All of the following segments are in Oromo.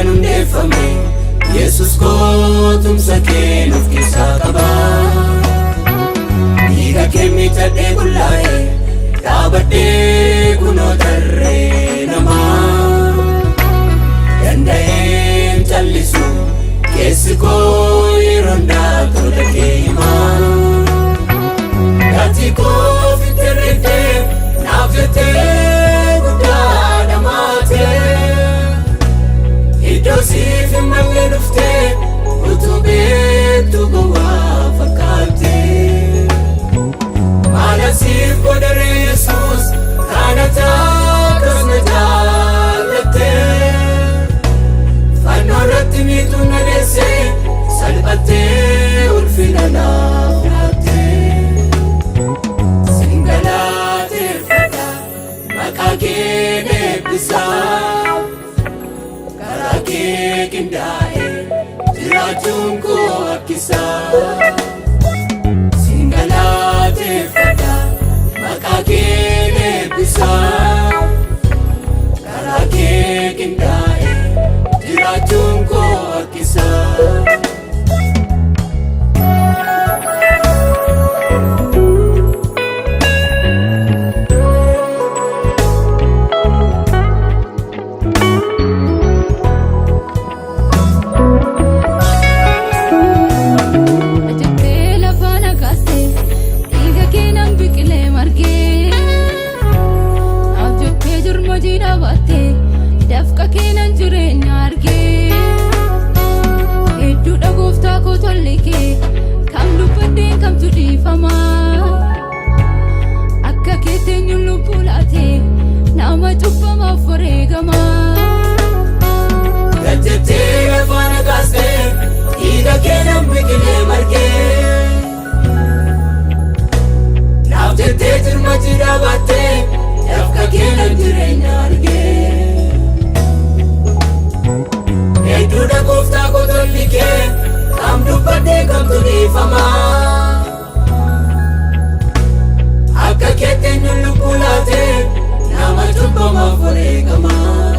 kan hundeeffame Yesus kootumsa kee nuuf keessaa qaba. Dhiiga kee miidhagdee bullaa'e dhaabadhee kunoo tarree namaa danda'een callisu keessi koo yeroo hundaa tola kee himaa. Gaatii koo fitterreettee naaf jettee guddaa dhamaatee iddoo siif hin malle dhuftee utuu beektu gowwaa fakkaattee. Maala siif godhare Yesuus kana taakkas na jaallattee fannoo irratti miituu na deessee salphattee ulfina naaf laattee. Sin galateeffadha maqaa kee eebbisaa karaa kee qindaa'e jiraachuun koo akkisaa. Sin galateeffadha maqaa kee eebbisaa karaa kee qindaa'e jiraachuun koo akkisaa. Dafqa keenan jireenya argee hedduudha gooftaa koo tolli kee kam dubbadheen kamtu dhiifamaa akka keetteenyuun lubbuu laatee nama cubbamaaf wareegamaa. Gajjattee lafaana kaastee dhiiga keenan biqilee margee naaf jettee jirma jiraa baattee dafqa keenan jireenya argee. Hedduudha gooftaa koo tolli kee kam dubbadhee kamtu dhiifamaa akka keetteenyuun lubbuu laatee nama cubbamaaf wareegamaa.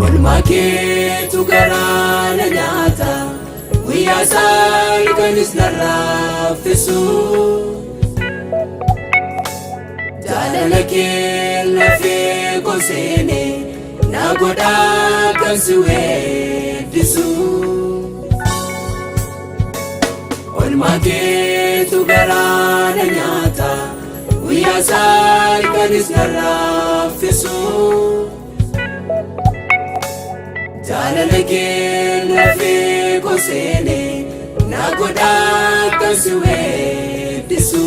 Oolmaa keetu garaa na nyaata guyyaa salganis narraa haffisu jaalala kee lafee koo seenee na godhaa kan si weeddisu. Oolmaa keetu garaa na nyaata guyyaa salganis narraa haffisu jaalala kee lafee koo seenee na godhaa kan si weeddisu.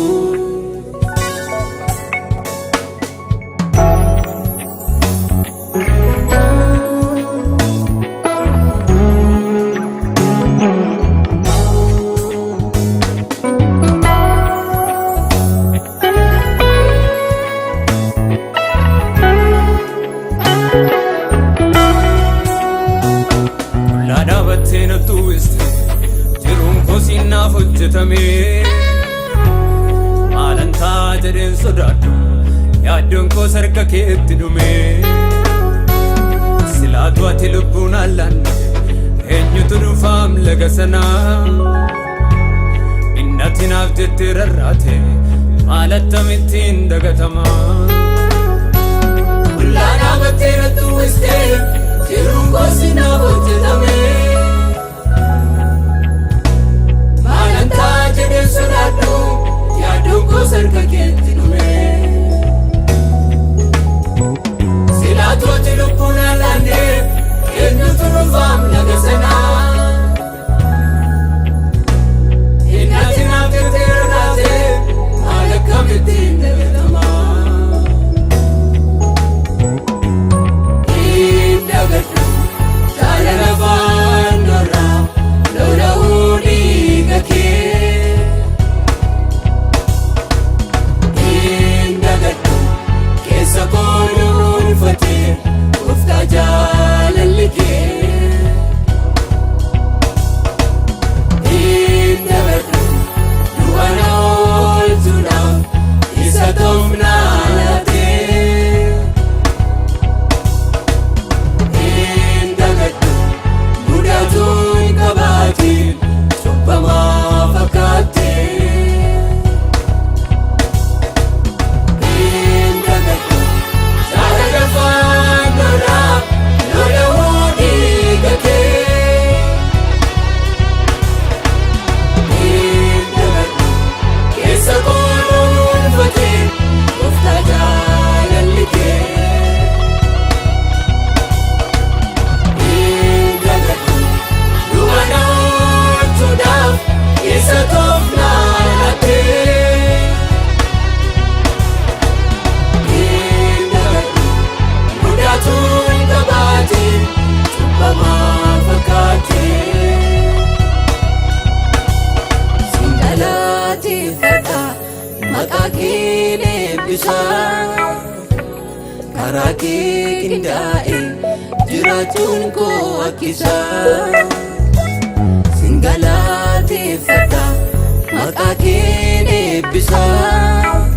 Jiruun koo siinaaf hojjetame maalan ta'a jedheen sodaadhu yaaddoon koo harka keetti dhume. Silaatu ati lubbuun allaan eenyutu dhufaam laga sanaa innati naaf jettee rarraate maal akkamittiin dagatamaa. Qullaa dhaabattee natti uwwistee jiruun koo siinaaf hojjetame maalan ta'a jedheen sodaadhu yaaddoon koo harka keetti dhume. Silaatu ati lubbuun allaan eenyutu dhufaam laga sanaa innati naaf jettee rarraate maal akkamittiin dagatamaa. Hin dagadhu jaalala faannoorraa lola'uu dhiiga kee. eebbisaa. Karaa kee qindaa'e jiraachuun koo akkisaa. Sin galateeffadha maqaa kee eebbisaa.